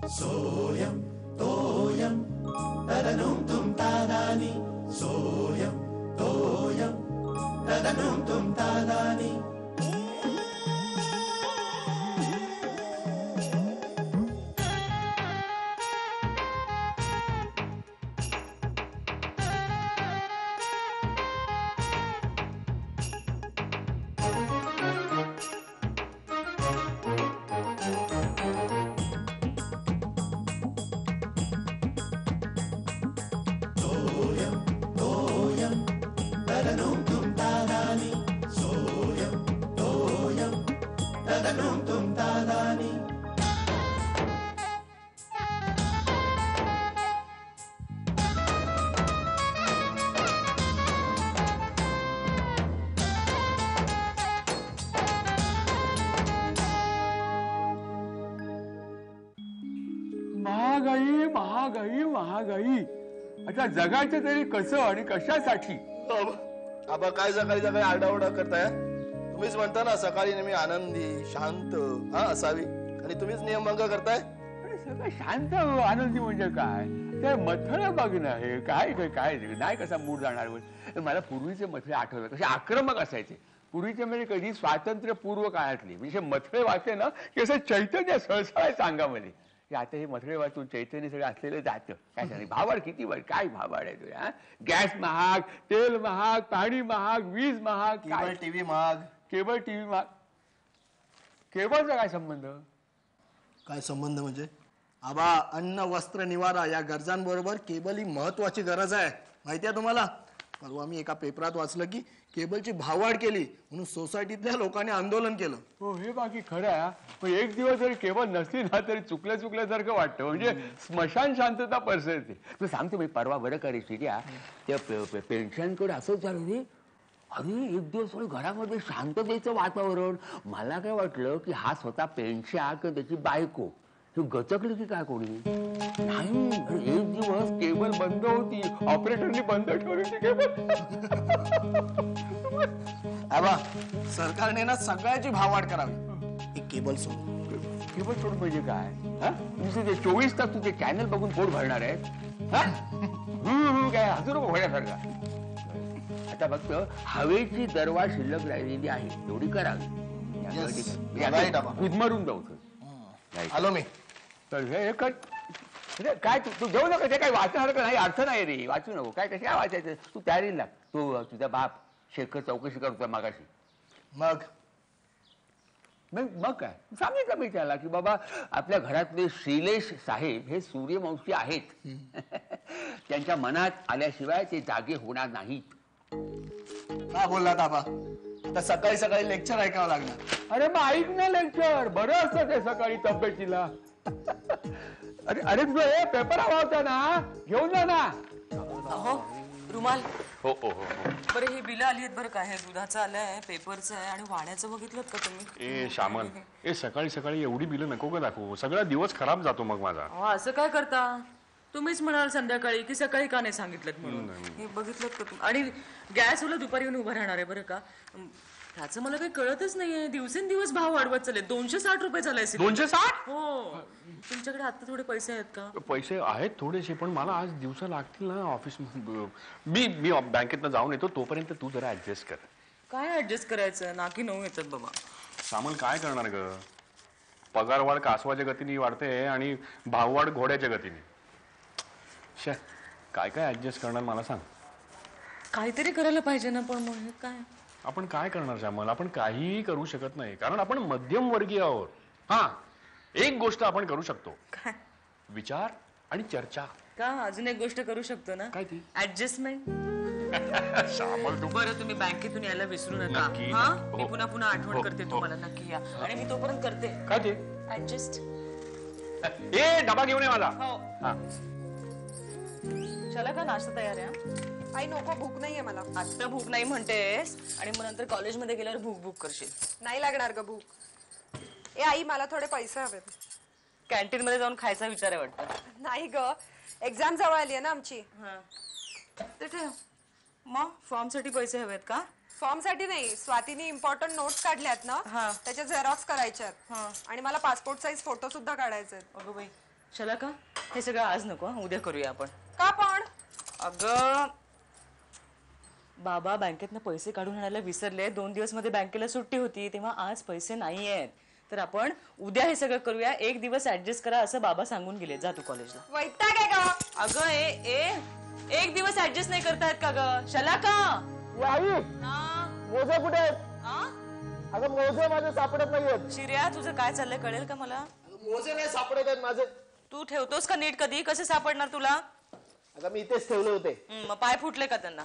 सोयम तोयम तदनुम तुम तादानी सोयम तोयम तदनुम तुम तादानी महागाई महागाई महागाई आता जगायचं तरी कसं आणि कशासाठी? आबा काय सकाळी सकाळी आरडाओरडा करताय? तुम्हीच म्हणता ना सकाळी नेहमी आनंदी शांत असावी आणि तुम्हीच नियमभंग करताय. सगळं शांत आनंदी म्हणजे काय? ते मथळ बघ ना, हे काय काय नाही कसा मूड जाणार. मला पूर्वीचे मथळे आठवले, कसे आक्रमक असायचे पूर्वीचे, म्हणजे कधी स्वातंत्र्यपूर्व काळातले म्हणजे मथळे वाचले ना की असं चैतन्य सळसळायचं अंगामध्ये. आता हे मथळे वाचून चैतन्य सगळं असलेलं जातं. काय सांग भावाड किती वाढ, काय भावाड आहे तुझ्या? गॅस महाग, तेल महाग, पाणी महाग, वीज महाग, केबल टीव्ही महाग. केबल टीव्ही महाग. केबलचा काय संबंध? काय संबंध म्हणजे आबा अन्न वस्त्र निवारा या गरजांबरोबर केबल ही महत्वाची गरज आहे, माहिती आहे तुम्हाला? परवा मी एका पेपरात वाचलं की केबलची भाववाढ केली म्हणून सोसायटीतल्या लोकांनी आंदोलन केलं. हो हे बाकी खरं आहे. पण एक दिवस जरी केबल नसली ना तरी चुकल्यासारखं वाटतं, म्हणजे स्मशान शांतता पसरते. तू सांगतो मी परवा बरं का रे शिर्या, त्या पेन्शनकडे असंच झालं रे. अरे एक दिवस घरामध्ये शांततेचं वातावरण. मला काय वाटलं की हा स्वतः पेन्शा किंवा त्याची बायको गचकली की काय कोणी. नाही, एक दिवस केबल बंद होती, ऑपरेटरनी बंद ठेवली होती केबल. आबा सरकारने ना सगळ्याची भाववाढ करावी, केबल सोड. केबल सोड म्हणजे काय? तुझे 24 तास तुझे चॅनल बघून पोट भरणार आहे काय? हजार रुपये भरण्यासारखा. आता फक्त हवेची दरवाढ शिल्लक राहिलेली आहे, एवढी करावी. गुदमरून जाऊ आलो मी. तर हे काय तू घेऊ नका, ते काही वाचण्यासारखं नाही, अर्थ नाही रे, वाचू नको. काय कसे काय वाचायचं? तू तयारीला लाग. तू तुझा बाप शेखर चौकशी करतोय मागाशी. मग काय सांगितलं मी त्याला की बाबा आपल्या घरातले श्रीलेश साहेब हे सूर्यवंशी आहेत. त्यांच्या मनात आल्याशिवाय ते जागे होणार नाहीत. काय बोललात आबा? आता सकाळी सकाळी लेक्चर ऐकावं लागणार. अरे मग ऐक ना लेक्चर, बरं असतं ते सकाळी तब्येतीला. अरे तुझा पेपर हवा होता ना, घेऊन जा ना. हो रुमाल. हो हो हो. बरं हे बिल आली आहेत बरं का, हे दुधाचं आलंय, पेपरचं आहे आणि वाण्याचं बघितलं का तुम्ही? ए श्यामल, ए सकाळी सकाळी एवढी बिलं नको का दाखवू, सगळा दिवस खराब जातो मग माझा. असं काय करता तुम्हीच? म्हणाल संध्याकाळी की सकाळी का नाही सांगितलं म्हणून. हे बघितलं का तुम्ही? आणि गॅसवाला दुपारी येऊन उभं राहणार आहे बरं का. त्याचं मला काही कळतच नाहीये, दिवसेंदिवस भाव वाढवत चालले. 260 रुपये झालाय. 260? हो. तुमच्याकडे आता थोडे पैसे आहेत का? पैसे आहेत थोडेसे, पण मला आज दिवस लागतील ना ऑफिस. मी बँकेतनं जाऊन येतो, तोपर्यंत तू जरा ऍडजस्ट कर. काय ऍडजस्ट करायचं? नाकी 9 येतात बाबा. सामान काय करणार ग? पगारवाढ कासवाच्या गतीने वाढते आणि भाववाढ घोड्याच्या गतीने. काय काय ऍडजस्ट करणार मला सांग. काहीतरी करायला पाहिजे ना. पण मग काय आपण काय करणार श्यामल? आपण काहीही करू शकत नाही, कारण आपण मध्यमवर्गीय आहोत. हा, एक गोष्ट आपण करू शकतो. काय? विचार आणि चर्चा. का अजून एक गोष्ट करू शकतो ना? काय ती? ऍडजस्टमेंट. श्यामल तू बरं तुम्ही बँकेतून यायला विसरू नका. नक्की. हा, हो. मी पुन्हा पुन्हा आठवण हो. करते हो. तुम्हाला. नक्की या. आणि मी तोपर्यंत करते काय ते? ऍडजस्ट. ए डबा घेऊन ये मला. हो. हा. चला का नाश्ता तयार आहे? आई नको, भूक नाहीये मला. आता भूक नाही म्हणतेस आणि मग नंतर कॉलेजमध्ये गेल्यावर भूक भूक करशील. नाही लागणार ग भूक. ए आई मला थोडे पैसे हवेत. कॅन्टीन मध्ये जाऊन खायचा विचार आहे वाटतं. नाही ग, एक्झाम जवळ आली आहे ना आमची. ते ठेव. मग फॉर्म साठी पैसे हवेत का? फॉर्म साठी नाही, स्वातीने इम्पॉर्टंट नोट्स काढल्यात ना, त्याच्या झेरॉक्स करायच्यात आणि मला पासपोर्ट साईज फोटो सुद्धा काढायचे. अगं बाई, चला का हे सगळं आज नको हं, उद्या करूया आपण. का पण? अगं बाबा बँकेतनं पैसे काढून आणायला विसरले. 2 दिवस मध्ये बँकेला सुट्टी होती तेव्हा आज पैसे नाही आहेत. तर आपण उद्या हे सगळं करूया. 1 दिवस ऍडजस्ट करा असं बाबा सांगून गेले. जा तू कॉलेजला. वैताग आहे का? अगं ए 1 दिवस ऍडजस्ट नाही करतायत का ग? चला का? आई हा? मोजे कुठे आहेत? हा? अगं मोजे माझे सापडत नाहीयेत. शिर्या तुझं काय चाललंय कळेल का मला? मोजे नाही सापडत आहेत माझे. तू ठेवतोस का नीट कधी? कसे सापडणार तुला? अगं मी इथेच ठेवले होते. मग पाय फुटले का त्यांना?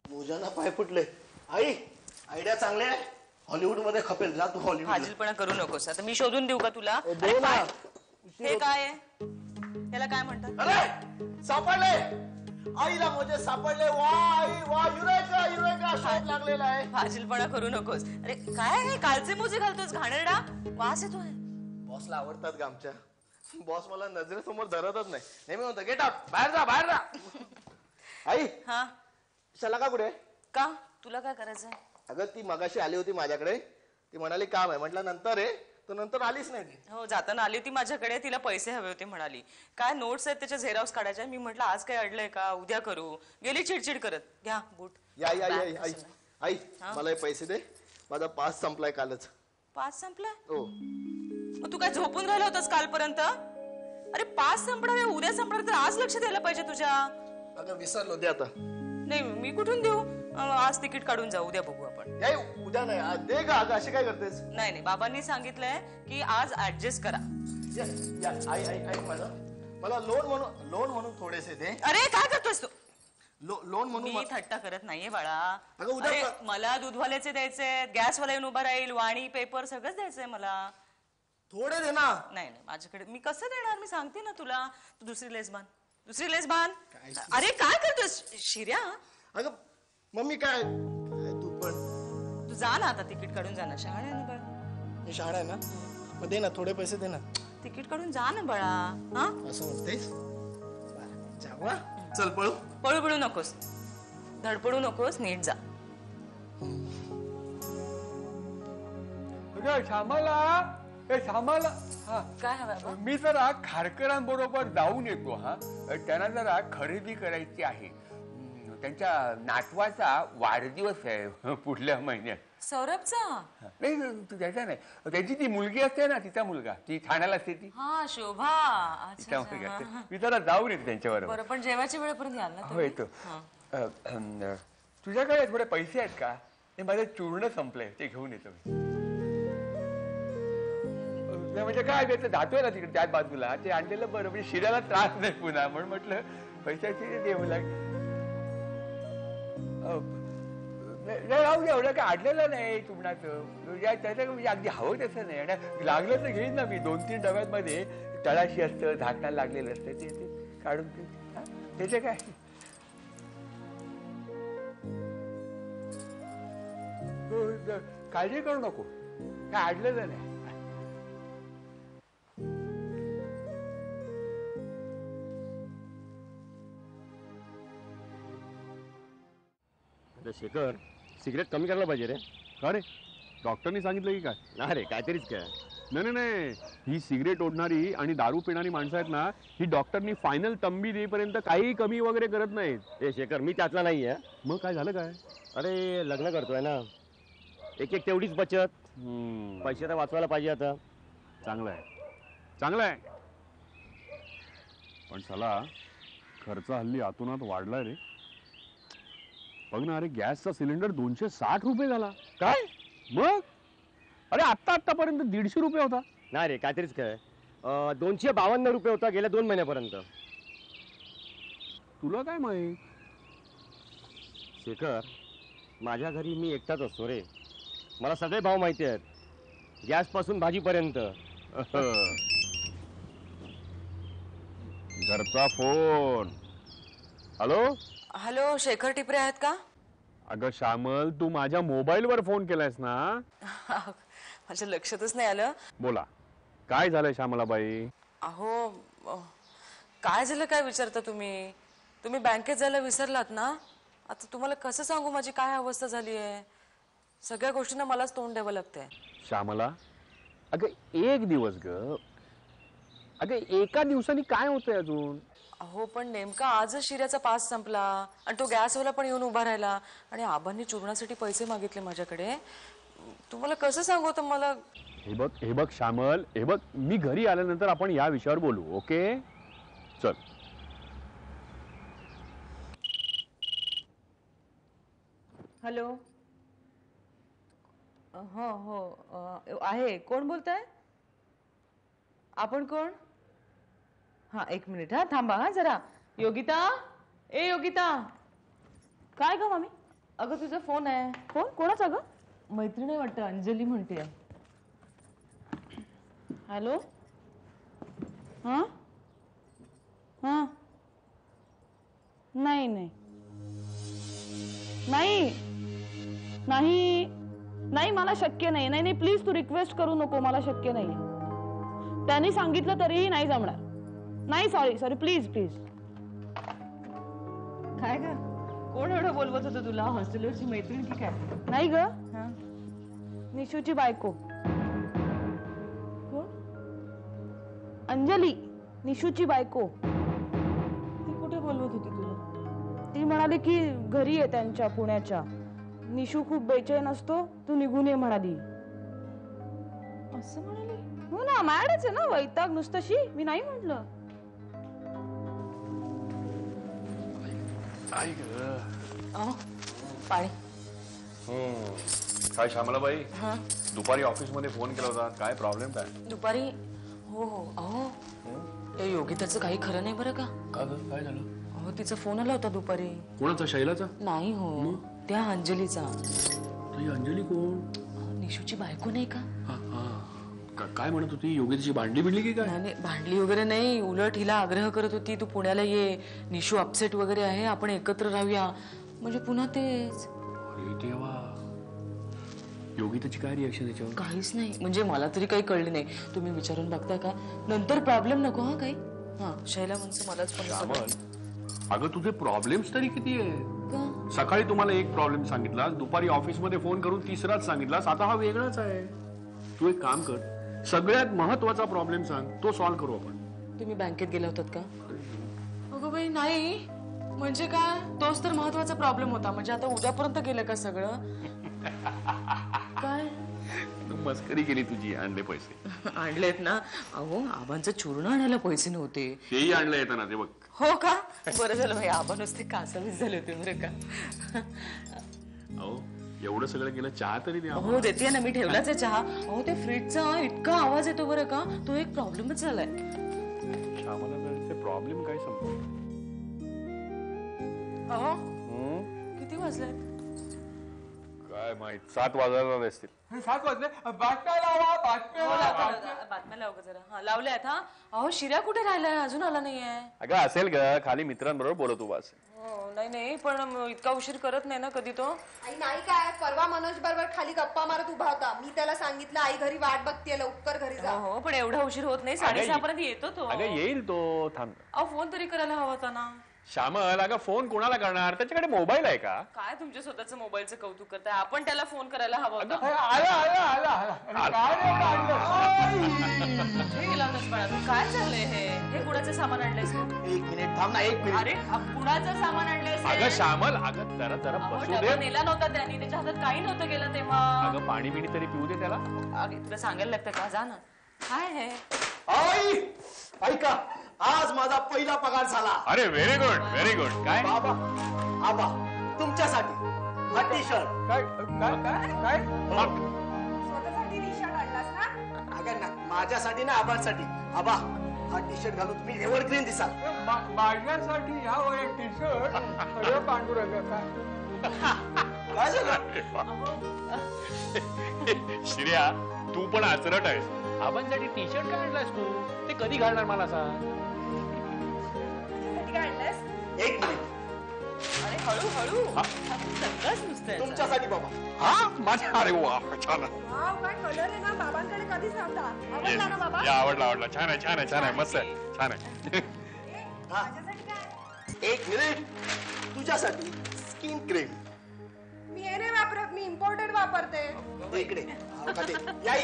मोजांना पाय फुटले. आई आयडिया चांगली आहे. हॉलिवूड मध्ये खपेल. जा तू हॉलिवूड. फाजीलपणा करू नकोस. आता मी शोधून देऊ का तुला? दे अरे ना. पाय. हे काय आहे? त्याला काय म्हणतात? अरे सापडले. आईला मोजे सापडले. वा आई वा. युरेका युरेका शोध लागलेला आहे. फाजीलपणा करू नकोस. अरे काय आहे? कालचे मोजे घालतोस घाणेरडा? वास येतोय. बॉसला आवडतात का आमच्या? बॉस मला नजरेसमोर धरतच नाही. नेहमी म्हणतो गेट आउट. बाहेर जा बाहेर जा. आई हा? शलाका कुठे? का? तुला काय करायचंय? अगं ती मगाशी आली होती माझ्याकडे. ती म्हणाली काम आहे. म्हटलं नंतर आहे. तर नंतर आलीच नाही ती. हो जाताना आली होती माझ्याकडे. तिला पैसे हवे होते म्हणाली. काय नोट्स आहेत त्याच्या झेरॉक्स काढायच्या. मी म्हटलं आज काय अडलंय का? उद्या करू. गेली चिडचिड करत. घ्या बूट. या या या आई आई मला हे पैसे दे. माझा पास संपलाय कालच. पास संपलाय? हो. मग तू काय झोपून राहिला होतास कालपर्यंत? अरे पास संपणार आहे उद्या संपणार तर आज लक्ष द्यायला पाहिजे तुझ्या. अगं विसरलो. दे आता. नाही मी कुठून देऊ? आज तिकीट काढून जाऊ. उद्या बघू आपण. नाही उद्या नाही. आज दे का? अगं अशी काय करतेस? नाही नाही बाबांनी सांगितलंय की आज ऍडजस्ट करा. या, या, आई आई आई मला लोन म्हणून थोडेसे दे. अरे काय करतोस तू? लोन म्हणून मी थट्टा करत नाहीये बाळा. अगं, उद्या अरे, मला दूधवाल्याचे द्यायचे, गॅसवाला येऊन उभा राहील, वाणी पेपर सगळंच द्यायचंय मला. थोडे दे ना. नाही नाही माझ्याकडे मी कसं देणार? मी सांगते ना तुला. तू दुसरी लेस बांध. अरे काय करतोस शिर्या? अगं मम्मी काय तू पण तू जा ना आता तिकीट काढून जा ना. शहाणा आहे ना बाळा. मी शाळा आहे ना. मग दे ना थोडे पैसे दे ना. तिकीट काढून जा ना बाळा. हा असं म्हणतेस? जावा चल पळू. पळू नकोस. धडपडू नकोस. नीट जा. श्यामाला हा काय हवं? मी जरा खारकरांबरोबर जाऊन येतो. हा त्यांना जरा खरेदी करायची आहे. त्यांच्या नातवाचा वाढदिवस आहे पुढल्या महिन्यात. सौरभचा? नाही त्याचा नाही. त्यांची ती मुलगी असते ना. तिचा मुलगा. ती ठाण्याला असते ती. हा शोभा. तिच्या मुलगी असते. मी जरा जाऊन येतो त्यांच्याबरोबर. बरं पण जेवायच्या वेळेपर्यंत याल ना? हो येतो. तुझ्याकडे थोडे पैसे आहेत का? ते माझं चूर्ण संपलंय. ते घेऊन येतो मी. म्हणजे काय त्याचं जातोय ना तिकडे त्याच बाजूला. ते आणलेलं बरं. म्हणजे शिऱ्याला त्रास नाही पुन्हा. म्हणून म्हटलं पैशाची देऊ लागेल. राहू दे. एवढं काय अडलेलं नाही चुमणाचं. त्याचं म्हणजे अगदी हवं तसं नाही. आणि लागलं तर घेईन ना मी. 2-3 डब्यांमध्ये तळाशी असतं, झाकणाला लागलेलं असतं. ते काढून त्याचे काय. काळजी करू नको. काय अडलेलं नाही. शेखर सिगरेट कमी करायला पाहिजे रे. का रे? डॉक्टरनी सांगितलं की काय? नाही रे काहीतरीच काय. नाही ही सिगरेट ओढणारी आणि दारू पिणारी माणसं आहेत ना. ही डॉक्टरनी फायनल तंबी देईपर्यंत काही कमी वगैरे करत नाहीत. हे शेखर मी त्यातला नाही आहे. मग काय झालं काय? अरे लग्न करतोय ना. एक तेवढीच बचत. पैसे तर वाचवायला पाहिजे आता. चांगलं आहे पण चला खर्च हल्ली आतूनात वाढलाय रे. बघ ना. अरे गॅसचा सिलेंडर 260 रुपये झाला. काय मग? अरे आतापर्यंत 150 रुपये होता. नाही रे काहीतरीच काय. 252 रुपये होता गेल्या 2 महिन्यापर्यंत. तुला काय माहित? शेखर माझ्या घरी मी एकटाच असतो रे. मला सगळे भाव माहिती आहेत. गॅस पासून भाजीपर्यंत. घरचा फोन. हॅलो शेखर टिपरे आहेत का? अगं श्यामल तू माझ्या मोबाईलवर फोन केलायस ना. माझ्या लक्षातच नाही आलं. बोला काय झालंय श्यामलाबाई? अहो काय झालं काय विचारता तुम्ही? तुम्ही बँकेत जायला विसरलात ना. आता तुम्हाला कसं सांगू माझी काय अवस्था झाली आहे. सगळ्या गोष्टींना मलाच तोंड द्यावं लागतंय. श्यामला अगं एक दिवस ग. अगं एका दिवसाने काय होतंय अजून? अहो पण नेमका आजच शिऱ्याचा पास संपला आणि तो गॅसवाला पण येऊन उभा राहिला आणि आबांनी चूर्णासाठी पैसे मागितले माझ्याकडे. तुम्हाला कसं सांगू तर मला. हे बघ श्यामल, हे बघ मी घरी आल्यानंतर आपण या विषयावर बोलू. ओके चल. हॅलो. हो आहे. कोण बोलताय? आपण कोण? हा 1 मिनिट. हा थांबा. हा जरा. योगिता, ए योगिता. काय ग मामी? अगं तुझा फोन आहे. फोन कोणाचा ग? मैत्रीण वाटतं, अंजली म्हणते. हॅलो. हा हा नाही नाही नाही नाही नाही मला शक्य नाही. नाही नाही प्लीज तू रिक्वेस्ट करू नको. मला शक्य नाही. त्यांनी सांगितलं तरीही नाही जमणार. नाही सॉरी प्लीज प्लीज. काय ग कोण एवढं बोलवत होतं तुला? हॉस्टेलवरची मैत्रीण की काय? नाही ग निशूची बायको. कोण? अंजली, निशूची बायको. ती कुठे बोलवत होती तुला? ती म्हणाली की घरी आहे त्यांच्या पुण्याच्या. निशू खूप बेचैन असतो, तू निघून ये म्हणाली. असं म्हणाली? हो ना, मॅडच आहे ना, वैताग नुसतशी. मी नाही म्हटलं. पाणी. काय श्यामलाबाई, दुपारी ऑफिस मध्ये फोन केला होता, काय प्रॉब्लेम काय? दुपारी? हो अहो ते योगिताचं काही खरं नाही बरं का. काय झालं? अहो तिचा फोन आला होता दुपारी. कोणाचा? शैलाचा? नाही हो, त्या अंजलीचा. अंजली कोण? निशूची बायको नाही का? काय म्हणत होती? योगिताची भांडली बिडली की काय? नाही भांडली वगैरे नाही, उलट हिला आग्रह करत होती तू पुण्याला ये, निशू अपसेट वगैरे आहे, आपण एकत्र राहूया. म्हणजे पुन्हा तेच. अरे देवा, योगिताची काय रिएक्शन याच्यावर? काहीच नाही, म्हणजे मला तरी काही कळलं नाही. तुम्ही विचारून बघता का? नंतर प्रॉब्लेम नको. हा काही. हा शैला म्हणतो मलाच पण. अगं तुझे प्रॉब्लेम्स तरी किती आहे? का? सकाळी तुम्हाला एक प्रॉब्लेम सांगितलास, दुपारी ऑफिस मध्ये फोन करून तिसराच सांगितलास, आता हा वेगळाच आहे. तू एक काम कर, सगळ्यात महत्वाचा प्रॉब्लेम सांग, तो सॉल्व्ह करू आपण. तुम्ही बँकेत गेला होतात का? अगं बाई नाही. म्हणजे काय? तोच तर महत्वाचा प्रॉब्लेम होता. म्हणजे आता उद्यापर्यंत गेलं का सगळं? काय तू मस्करी केली तुझी. आणले पैसे? आणलेत ना. अहो आबांचं चूर्ण आणायला पैसे नव्हते. तेही आणलं येतं ना ते बघ. हो का? बरं झालं भाई, आबा नुसते कासावीस झाले होते बरं का. अहो एवढं सगळं केलं, चहा तरी द्या. हो देते ना, मी ठेवलाच आहे चहा. अहो ते फ्रीजचा इतका आवाज येतो बरं का, तो एक प्रॉब्लेमच झालाय. प्रॉब्लेम काय समजतो? अहो किती वाजले? काय माहित, 7 वाजायला असतील. 7 वाजले. बातम्या लावा, बातम्या लाव का जरा. हा लावल्या आहेत. हा अहो शिर्या कुठे राहिलाय? अजून आला नाहीये. अगं असेल ग, खाली मित्रांबरोबर बोलत उभा असेल. नाही पण इतका उशीर करत नाही ना कधी तो? आई नाही काय, परवा मनोज बरोबर खाली गप्पा मारत उभा होता. मी त्याला सांगितलं आई घरी वाट बघतीये, लवकर घरी जा. हो पण एवढा उशीर होत नाही, 6:30 पर्यंत येतो तो. अगं येईल तो, थांब. अहो फोन तरी करायला हवा होता ना. श्यामल, अगं फोन कोणाला करणार? त्याच्याकडे मोबाईल आहे का? काय तुमच्या स्वतःचं मोबाईलचं कौतुक करताय? आपण त्याला फोन करायला हवा होता. काय चाललंय हे कुणाचं सामान आणलंयस? 1 मिनिट थांब ना, 1 मिनिट. अरे कुणाचं सामान आणलंयस? अगं श्यामल, अगं जरा बसू दे. नेला नव्हता त्यांनी, त्याच्या हातात काही नव्हतं गेलं तेव्हा. अगं पाणी बिणी तरी पिऊ दे त्याला. अरे तुला सांगायला लागतं का? जा ना. काय हे? आई ऐका, आज माझा पहिला पगार झाला. अरे व्हेरी गुड व्हेरी गुड. काय बाबा आबा तुमच्यासाठी हा टी शर्ट. काय स्वतःसाठी टी शर्ट आणलास ना? अगं ना, माझ्यासाठी ना, आबांसाठी. आबा हा टी शर्ट घालून तुम्ही एव्हरग्रीन दिसाल. माझ्यासाठी ह्या वयात टी शर्ट? अरे पांडुरंगा, काय झालं? श्रेया, तू पण आचरट आहेस. आबांसाठी टी शर्ट काय आणलास तू? ते कधी घालणार मला सांग? काय आणलंस? 1 मिनिट. अरे हळू सगळंच नुसतं तुमच्यासाठी बाबा. हा माझ्या. अरे वा छान. वाव, काय कलर आहे ना. बाबांकडे कधीच नव्हता. आवडला ना बाबा? आवडला. छान आहे मस्त आहे, छान आहे. माझ्यासाठी काय? 1 मिनिट. तुझ्यासाठी स्किन क्रीम. मी हे नाही वापरत, मी इम्पोर्टेड वापरते. इकडे याई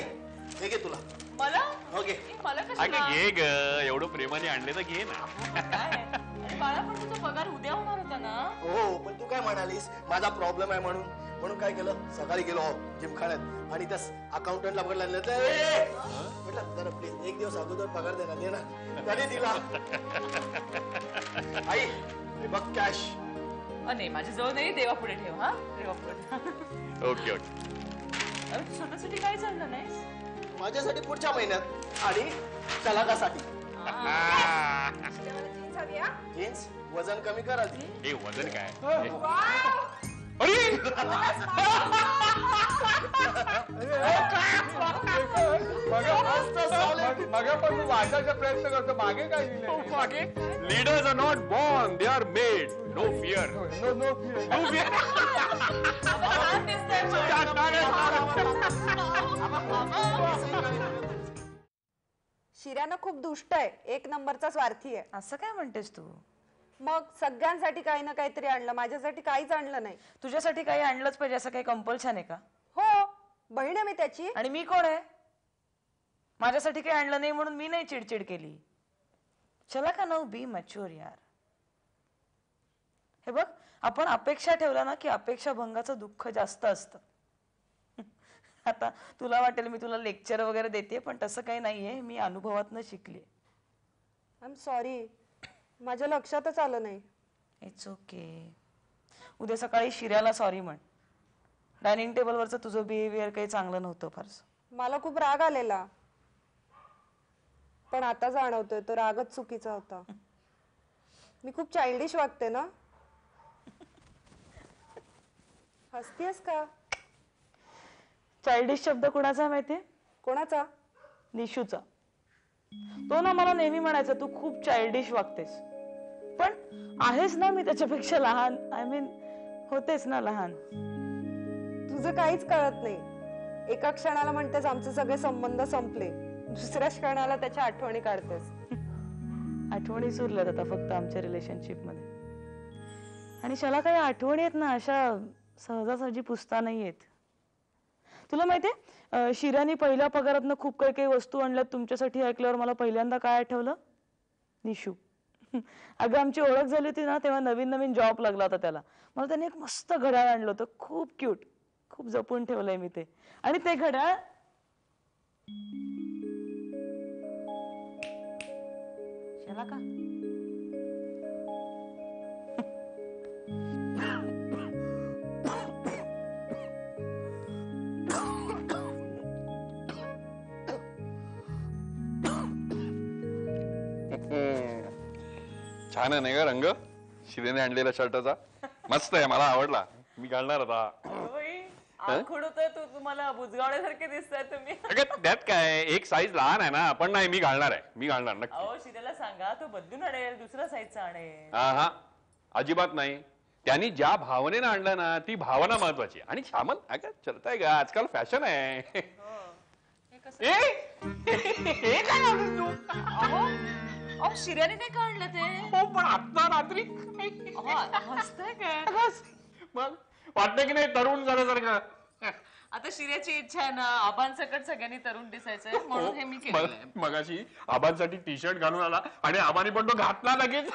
हे घे तुला. मला ओके. मला अगं कशाला? घे ग, एवढं प्रेमाने आणले तर घे ना. काय? आणि मला पण तुझा पगार उद्या होणार होता ना. हो, पण तू काय म्हणालीस माझा प्रॉब्लेम आहे म्हणून काय केलं, सकाळी गेलो जिमखान्यात आणि त्या अकाउंटंटला बघितलं म्हटलं जरा प्लीज 1 दिवस अगोदर पगार देणार दे ना. त्याने दिला. आई हे बघ कॅश. नाही माझ्या जवळ नाही, देवा पुढे ठेव. हा देवा पुढे. Okay okay. अरे स्वतःसाठी काय चाललं नाही? माझ्यासाठी पुढच्या महिन्यात आणि चलाकासाठी. जीन्स हवी हा? जीन्स वजन कमी कर आधी. हे वजन काय? अरे मगापासून वाचायचा प्रयत्न करतो, मागे काय दिलं? मागे leaders are not born, they are made. No fear. No no no fear. छान दिसतंय शिर्यानं खूप दुष्ट आहे, 1 नंबरचा स्वार्थी आहे. असं काय म्हणतेस तू? मग सगळ्यांसाठी काही ना काहीतरी आणलं, माझ्यासाठी काहीच आणलं नाही. तुझ्यासाठी काही आणलंच पाहिजे असं काही कंपल्शन आहे का? हो, बहीण आहे मी त्याची. आणि मी कोण आहे? माझ्यासाठी काही आणलं नाही म्हणून मी नाही चिडचिड केली. चला का नो बी मॅच्युअर यार. हे बघ, आपण अपेक्षा ठेवला ना की अपेक्षा भंगाचं दुःख जास्त असतं. आता तुला वाटेल मी तुला लेक्चर वगैरे देते, पण तसं काही नाहीये, मी अनुभवातनं शिकले. आय एम सॉरी, माझ्या लक्षातच आलं नाही. It's okay. उद्या सकाळी शिर्याला सॉरी म्हण. डायनिंग टेबलवरचं तुझं बिहेवियर काही चांगलं नव्हतं फारसं. मला खूप राग आलेला, पण आता जाणवतोय तो रागच चुकीचा होता. मी खूप चाइल्डिश वागते ना? हसतीयस का? चाइल्डिश शब्द कुणाचा माहितीये? कोणाचा? निशूचा. तो ना मला नेहमी म्हणायचा तू खूप चाइल्डिश वागतेस, पण आहेस ना मी त्याच्यापेक्षा लहान. आय मीन होतेस ना लहान. तुझं काहीच कळत नाही. एका क्षणाला म्हणतेस आमचे सगळे संबंध संपले, दुसऱ्या क्षणाला त्याच्या आठवणी काढतेस. आठवणी सुरल्यात आता फक्त आमच्या रिलेशनशिप मध्ये. आणि शाला काही आठवणी आहेत ना अशा सहजासहजी पुसता नाही येत. तुला माहितीये शिरानी पहिल्या पगारातनं खूप काही काही वस्तू आणल्यात तुमच्यासाठी ऐकल्यावर मला पहिल्यांदा काय आठवलं? निशू. अगं आमची ओळख झाली होती ना तेव्हा नवीन नवीन जॉब लागला होता त्याला. मला त्याने एक मस्त घड्याळ आणलं होतं, खूप क्यूट. खूप जपून ठेवलंय मी ते. आणि ते घड्याळ शाला का छान आहे नाही का रंग शिरेने आणलेला शर्टाचा? मस्त आहे, मला आवडला. मी घालणार आता. तुम्हाला बुजगावण्यासारखे दिसताय तुम्ही. अगं त्यात काय, एक साईज लहान आहे ना. पण नाही, मी घालणार आहे, मी घालणार नक्की. अहो शिरेला सांगा तो बदलून आणेल, दुसरा साईजचा आणेल. हा हा, अजिबात नाही. त्यांनी ज्या भावनेनं आणलं ना ती भावना महत्वाची. आणि श्यामल अगं चलताय का, आजकाल फॅशन आहे. अहो शिर्याने नाही काढलं ते. हो पण आता रात्री हसतंय काय? मग वाटतं की नाही तरुण झाल्यासारखं. आता शिर्याची इच्छा आहे ना आबांसकट सगळ्यांनी तरुण दिसायचंय म्हणून हे मी केलं. मगाशी आबांसाठी टी शर्ट घालून आला आणि आबांनी पण तो घातला लगेच.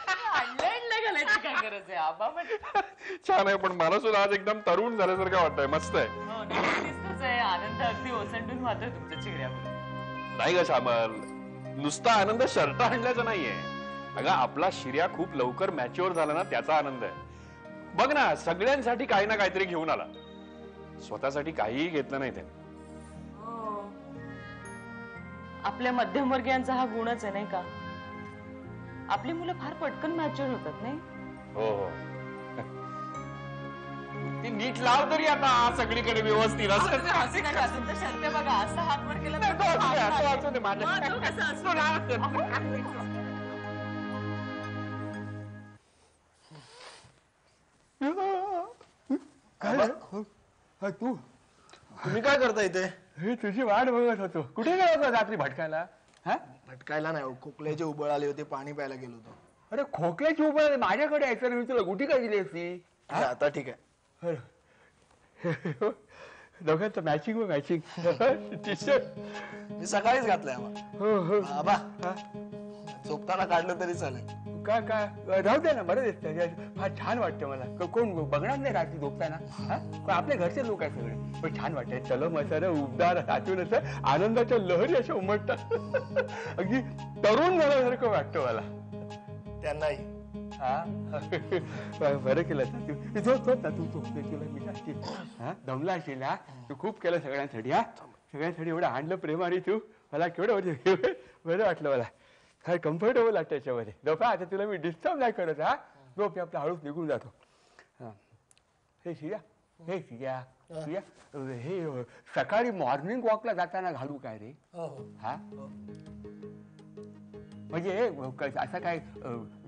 आणलं घालायची काय गरज आहे? आबा म्हणजे छान आहे, पण मला सुद्धा आज एकदम तरुण झाल्यासारखं वाटतंय. मस्त आहे. हो दिसतच आहे. आनंद अगदी ओसंडून वाहतोय तुमच्या चेहऱ्यावर. नाही ग श्यामल, नुसता आनंद शर्ट आणल्याचा नाहीये. अगं आपला शिर्या खूप लवकर मॅच्युअर झाला ना त्याचा आनंद आहे. बघ ना, सगळ्यांसाठी काही ना काहीतरी घेऊन आला, स्वतःसाठी काहीही घेतलं नाही त्याने. आपल्या मध्यमवर्गीयांचा हा गुणच आहे नाही का? आपली मुलं फार पटकन मॅच्युअर होतात नाही? हो हो. ती नीट लाव तरी आता सगळीकडे व्यवस्थित असं. शर्ट बघा असा हात वर केला तू तुम्ही काय करता इथे? हे तुझी वाट बघत होतो. कुठे गेला होता रात्री भटकायला? हा भटकायला नाही, खोकल्याचे उबळ आले होते, पाणी प्यायला गेलो होतो. अरे खोकल्याची उभं माझ्याकडे यायचं, मी तुला गुटी काय दिली असती? आता ठीक आहे. दोघांचं मॅचिंग टी शर्ट. मी सकाळीच घातलंय आबा. हो आबा झोपताना काढलं तरी चालेल. काय राहू दे ना, बरं दिसतं, फार छान वाटतं मला. कोण बघणार नाही रात्री झोपताना. हा पण आपल्या घरचे लोक आहेत सगळे, पण छान वाटतंय. चलो मसाला उबदार हातून असं आनंदाच्या लहरी अशा उमटतात. अगदी तरुण झाल्यासारखं वाटतं मला. त्यांनाही. हा बरं केलं तू. झोप ना तू. तुला मी सांगते, हा दमला असेल ना तू. खूप केलं सगळ्यांसाठी. हा सगळ्यांसाठी एवढं आणलं प्रेमाने तू. मला केवढं बरं वाटलं मला. फार कम्फर्टेबल वाटतं त्याच्यामध्ये. झोपा आता, तुला मी डिस्टर्ब नाही करत. हा झोप, मी आपला हळूच निघून जातो. हा हे शिया हे सकाळी मॉर्निंग वॉकला जाताना घालू काय रे? हा म्हणजे असा काय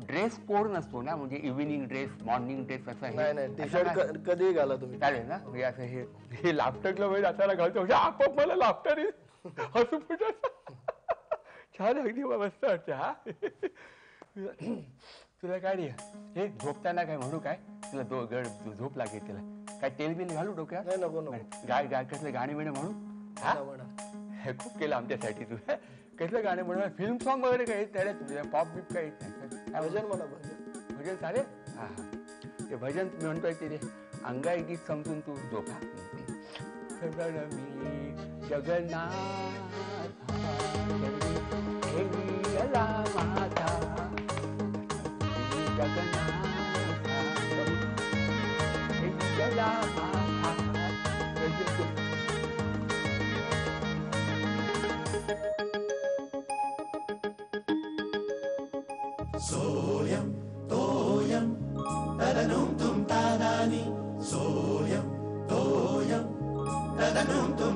ड्रेस कोड नसतो ना, म्हणजे इव्हिनिंग ड्रेस, मॉर्निंग ड्रेस असं. नाही टी शर्ट कधीही घाला तुम्ही, चालेल ना. म्हणजे असं हे लाफ्टरला वगैरे जाताना घालतो, म्हणजे आपोआप मला लाफ्टर हसू फुटत. छान अगदी मस्त वाटतं. हा तुला काय रे हे झोपताना काय म्हणू काय? तुला झोप लागेल तिला. काय तेल बिल घालू डोक्यात? नाही नको. गाय कसलं गाणे बिणे म्हणू? हा हे खूप केलं आमच्यासाठी तू. कसलं गाणे म्हणून? फिल्म सॉन्ग वगैरे काही येत नाही? पॉप बीप काही येत नाही? भजन म्हणा. भजन चालेल. हा ते भजन तुम्ही म्हणतोय ते रे, अंगाई गीत समजून तू झोपा. मी जगन्नाथ माझा सोयम तोयम तदनुम तुम तादानी सोयम तोयम तदनुम तुम